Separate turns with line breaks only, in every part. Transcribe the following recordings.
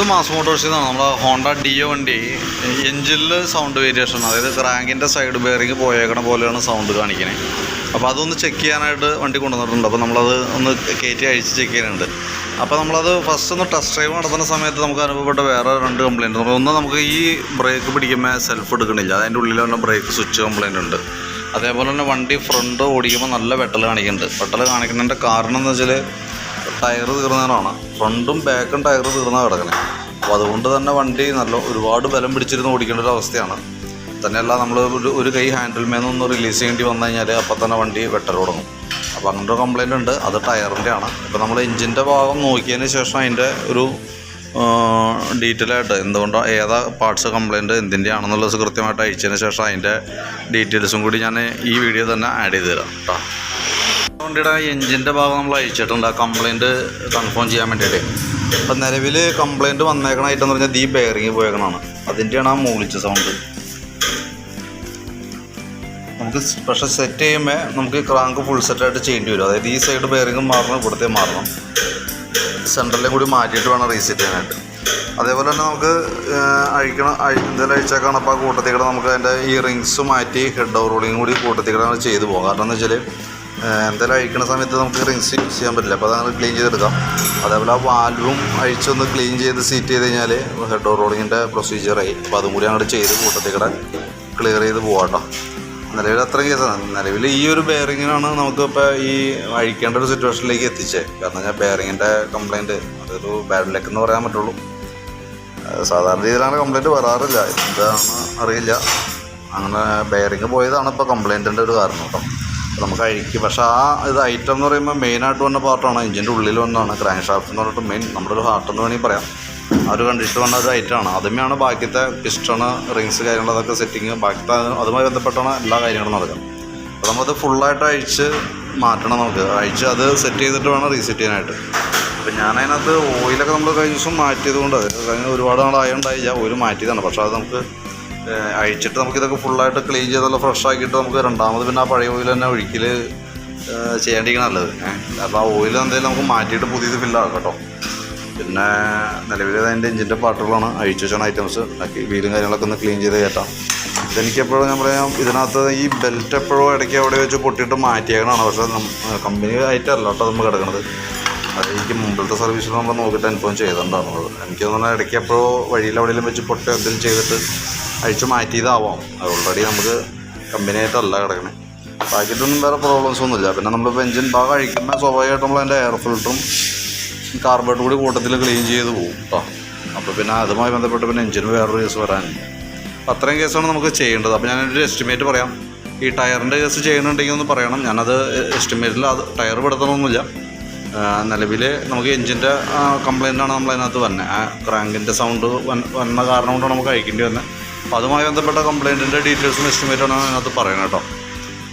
ഇത് മാസ് മോട്ടോഴ്സിൽ നിന്നാണ് നമ്മുടെ ഹോണ്ട ഡിയോ വണ്ടി. എഞ്ചിനിൽ സൗണ്ട് വേരിയേഷൻ, അതായത് ക്രാങ്കിൻ്റെ സൈഡ് ബെയറിങ് പോയേക്കണ പോലെയാണ് സൗണ്ട് കാണിക്കുന്നത്. അപ്പോൾ അതൊന്ന് ചെക്ക് ചെയ്യാനായിട്ട് വണ്ടി കൊണ്ടുവന്നിട്ടുണ്ട്. അപ്പോൾ നമ്മളത് ഒന്ന് കയറ്റി അഴിച്ച് ചെക്ക് ചെയ്യാനുണ്ട്. അപ്പോൾ നമ്മളത് ഫസ്റ്റ് ഒന്ന് ടെസ്റ്റ് ഡ്രൈവ് നടത്തുന്ന സമയത്ത് നമുക്ക് അനുഭവപ്പെട്ട വേറെ 2 കംപ്ലയിൻറ്റ്. ഒന്ന്, നമുക്ക് ഈ ബ്രേക്ക് പിടിക്കുമ്പോൾ സെൽഫ് എടുക്കണില്ല, അതിൻ്റെ ഉള്ളിൽ തന്നെ ബ്രേക്ക് സ്വിച്ച് കംപ്ലയിൻ്റ് ഉണ്ട്. അതേപോലെ തന്നെ വണ്ടി ഫ്രണ്ട് ഓടിക്കുമ്പോൾ നല്ല വെട്ടൽ കാണിക്കുന്നുണ്ട്. വെട്ടൽ കാണിക്കുന്നതിൻ്റെ കാരണം എന്ന് വെച്ചാൽ ടയർ തീർന്നതാണ്. ഫ്രണ്ടും ബാക്കും ടയർ തീർന്നാണ് കിടക്കുന്നത്. അപ്പോൾ അതുകൊണ്ട് തന്നെ വണ്ടി ഒരുപാട് ബലം പിടിച്ചിരുന്ന് ഓടിക്കേണ്ട ഒരു അവസ്ഥയാണ്. തന്നെയല്ല, നമ്മൾ ഒരു കൈ ഹാൻഡിൽ മേന്നൊന്ന് റിലീസ് ചെയ്യേണ്ടി വന്നു കഴിഞ്ഞാൽ അപ്പം തന്നെ വണ്ടി വെട്ടൽ തുടങ്ങും. അപ്പോൾ അങ്ങനത്തെ ഒരു കംപ്ലയിൻ്റ് ഉണ്ട്. അത് ടയറിൻ്റെ ആണ്. ഇപ്പോൾ നമ്മൾ എഞ്ചിൻ്റെ ഭാഗം നോക്കിയതിന് ശേഷം അതിൻ്റെ ഒരു ഡീറ്റെയിൽ ആയിട്ട് എന്തുകൊണ്ടോ ഏതാ പാർട്സ് കംപ്ലയിൻറ്റ് എന്തിൻ്റെ ആണെന്നുള്ളത് കൃത്യമായിട്ട് അയച്ചതിന് ശേഷം അതിൻ്റെ ഡീറ്റെയിൽസും കൂടി ഞാൻ ഈ വീഡിയോ തന്നെ ആഡ് ചെയ്ത് തരാം കേട്ടോ. വണ്ടിയുടെ എഞ്ചിൻ്റെ ഭാഗം നമ്മൾ അയച്ചിട്ടുണ്ട് ആ കംപ്ലയിൻറ്റ് കൺഫേം ചെയ്യാൻ വേണ്ടിയിട്ട്. അപ്പം നിലവിൽ കംപ്ലയിൻറ്റ് വന്നേക്കണ ഐറ്റം എന്ന് പറഞ്ഞാൽ ഈ ബെയറിങ് പോയേക്കണതാണ്. അതിൻ്റെയാണ് ആ മൂളിച്ച സൗണ്ട്. നമുക്ക് പക്ഷേ സെറ്റ് ചെയ്യുമ്പോൾ നമുക്ക് ക്രാങ്ക് ഫുൾ സെറ്റായിട്ട് ചെയ്യേണ്ടി വരും. അതായത് ഈ സൈഡ് ബെയറിങ്ങും മാറണം, ഇവിടുത്തെ മാറണം. സെൻറ്ററിലും കൂടി മാറ്റിയിട്ട് വേണം റീസെറ്റ് ചെയ്യാനായിട്ട്. അതേപോലെ തന്നെ നമുക്ക് എന്തെങ്കിലും അഴിച്ചേക്കാണ്. അപ്പോൾ ആ കൂട്ടത്തിക്കടെ നമുക്ക് അതിൻ്റെ ഈ റിങ്സ് മാറ്റി ഹെഡ് ഓവറോളിങ് കൂടി കൂട്ടത്തിക്കടെ ചെയ്ത് പോകാം. കാരണം എന്ന് വെച്ചാൽ എന്തെങ്കിലും അഴിക്കുന്ന സമയത്ത് നമുക്ക് റിങ്സ് യൂസ് ചെയ്യാൻ പറ്റില്ല. അപ്പോൾ അതങ്ങനെ ക്ലീൻ ചെയ്തെടുക്കാം. അതേപോലെ ആ വാൽവും അഴിച്ചൊന്ന് ക്ലീൻ ചെയ്ത് സീറ്റ് ചെയ്ത് കഴിഞ്ഞാൽ ഹെഡ് ഓവറോളിങ്ങിൻ്റെ പ്രൊസീജിയറായി. അപ്പോൾ അതും കൂടി അങ്ങോട്ട് ചെയ്ത് കൂട്ടത്തിക്കടെ ക്ലിയർ ചെയ്ത് പോകാം കേട്ടോ. നിലവിൽ അത്ര കേസാണ്. നിലവിൽ ഈ ഒരു ബെയറിങ്ങിനാണ് നമുക്കിപ്പോൾ ഈ അഴിക്കേണ്ട ഒരു സിറ്റുവേഷനിലേക്ക് എത്തിച്ചത്. കാരണം ഞാൻ ബെയറിങ്ങിൻ്റെ കംപ്ലയിൻറ്റ് അതൊരു ബാഡ് ലക്ക് എന്ന് പറയാൻ പറ്റുള്ളൂ. സാധാരണ രീതിയിലാണ് കംപ്ലയിൻറ്റ് വരാറില്ല, എന്താണെന്ന് അറിയില്ല. അങ്ങനെ ബെയറിങ് പോയതാണ് ഇപ്പോൾ കംപ്ലയിൻറ്റിൻ്റെ ഒരു കാരണം കേട്ടോ. നമുക്ക് അഴിക്കും. പക്ഷേ ആ ഐറ്റം എന്ന് പറയുമ്പോൾ മെയിനായിട്ട് വന്ന പാർട്ടാണ് എഞ്ചിൻ്റെ ഉള്ളിൽ വന്നാണ് ക്രാങ്ക് ഷാഫ്റ്റ് എന്ന് പറഞ്ഞിട്ട് മെയിൻ നമ്മുടെ ഒരു ഹാർട്ട് എന്ന് വേണമെങ്കിൽ പറയാം. ആ ഒരു കണ്ടീഷൻ വന്ന ഒരു ഐറ്റമാണ്. അതുമെയാണ് ബാക്കിയത്തെ പിസ്റ്റണ് റിങ്സ് കാര്യങ്ങളതൊക്കെ സെറ്റിങ് ബാക്കിത്തെ അതുമായി ബന്ധപ്പെട്ടാണ് എല്ലാ കാര്യങ്ങളും നടക്കുന്നത്. അപ്പോൾ നമ്മളത് ഫുള്ളായിട്ട് അഴിച്ച് മാറ്റണം. നമുക്ക് അഴിച്ച് അത് സെറ്റ് ചെയ്തിട്ട് വേണം റീസെറ്റ് ചെയ്യാനായിട്ട്. അപ്പോൾ ഞാനതിനകത്ത് ഓയിലൊക്കെ നമ്മൾ കഴിഞ്ഞ ദിവസം മാറ്റിയത് കൊണ്ട് കഴിഞ്ഞ ഒരുപാട് നാളായുണ്ടായില്ല ഓയിൽ മാറ്റിയതാണ്. പക്ഷേ അത് നമുക്ക് അഴിച്ചിട്ട് നമുക്കിതൊക്കെ ഫുള്ളായിട്ട് ക്ലീൻ ചെയ്തുള്ള ഫ്രഷ് ആക്കിയിട്ട് നമുക്ക് രണ്ടാമത് പിന്നെ ആ പഴയ ഓയിൽ തന്നെ ഒഴിക്കൽ ചെയ്യേണ്ടിയിരിക്കണം നല്ലത്. അപ്പോൾ ആ ഓയിൽ എന്തെങ്കിലും നമുക്ക് മാറ്റിയിട്ട് പുതിയത് ഫില്ലാക്കാം കേട്ടോ. പിന്നെ നിലവിൽ അതിൻ്റെ എഞ്ചിൻ്റെ പാർട്ടുകളാണ് അഴിച്ചു വെച്ചാണ് ഐറ്റംസ്. വീലും കാര്യങ്ങളൊക്കെ ഒന്ന് ക്ലീൻ ചെയ്ത് കയറ്റാം. ഇതെനിക്കെപ്പോഴും ഞാൻ പറയാം, ഇതിനകത്ത് ഈ ബെൽറ്റ് എപ്പോഴും ഇടയ്ക്ക് അവിടെ വെച്ച് പൊട്ടിയിട്ട് മാറ്റിയേക്കണതാണ്. പക്ഷേ കമ്പനി ഐറ്റം അല്ല കേട്ടോ നമ്മൾ കിടക്കുന്നത്. അത് എനിക്ക് മുമ്പിലത്തെ സർവീസിൽ നമ്മൾ നോക്കിയിട്ട് ഇൻഫോം ചെയ്തിട്ടുണ്ടായിരുന്നത്. എനിക്ക് തോന്നുന്നത് ഇടയ്ക്ക് എപ്പോഴോ വഴിയിൽ എവിടെയെങ്കിലും വെച്ച് പൊട്ടി എന്തെങ്കിലും ചെയ്തിട്ട് അഴിച്ച് മാറ്റിയതാവാം. ഓൾറെഡി നമുക്ക് കമ്പനിയായിട്ടല്ല കിടക്കണേ. ബാക്കിയിട്ടൊന്നും വേറെ പ്രോബ്ലംസ് ഒന്നുമില്ല. പിന്നെ നമ്മളിപ്പോൾ എഞ്ചിൻ ഭാഗം അഴിക്കുമ്പോൾ സ്വാഭാവികമായിട്ട് നമ്മൾ അതിൻ്റെ എയർ ഫിൽറ്ററും കാർബറേറ്റർ കൂടി കൂട്ടത്തിൽ ക്ലീൻ ചെയ്ത് പോകും കേട്ടോ. അപ്പോൾ പിന്നെ അതുമായി ബന്ധപ്പെട്ട് പിന്നെ എഞ്ചിന് വേറൊരു കേസ് വരാനില്ല. അപ്പോൾ അത്രയും കേസാണ് നമുക്ക് ചെയ്യേണ്ടത്. അപ്പോൾ ഞാനൊരു എസ്റ്റിമേറ്റ് പറയാം. ഈ ടയറിൻ്റെ കേസ് ചെയ്യുന്നുണ്ടെങ്കിൽ ഒന്ന് പറയണം. ഞാനത് എസ്റ്റിമേറ്റിൽ അത് ടയർ പെടുത്തണമൊന്നുമില്ല. നിലവിൽ നമുക്ക് എഞ്ചിൻ്റെ കംപ്ലയിൻ്റാണ് നമ്മളതിനകത്ത് വന്നത്. ആ ക്രാങ്കിൻ്റെ സൗണ്ട് വന്ന കാരണം കൊണ്ടാണ് നമുക്ക് അഴിക്കേണ്ടി വന്നത്. അപ്പോൾ അതുമായി ബന്ധപ്പെട്ട കംപ്ലയിൻറ്റിൻ്റെ ഡീറ്റെയിൽസും എസ്റ്റിമേറ്റാണ് അതിനകത്ത് പറയണം കേട്ടോ.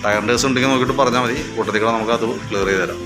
ടയറിൻ്റെ കേസ് ഉണ്ടെങ്കിൽ നോക്കിയിട്ട് പറഞ്ഞാൽ മതി. കൂട്ടത്തിൽ നമുക്കത് ക്ലിയർ ചെയ്ത് തരാം.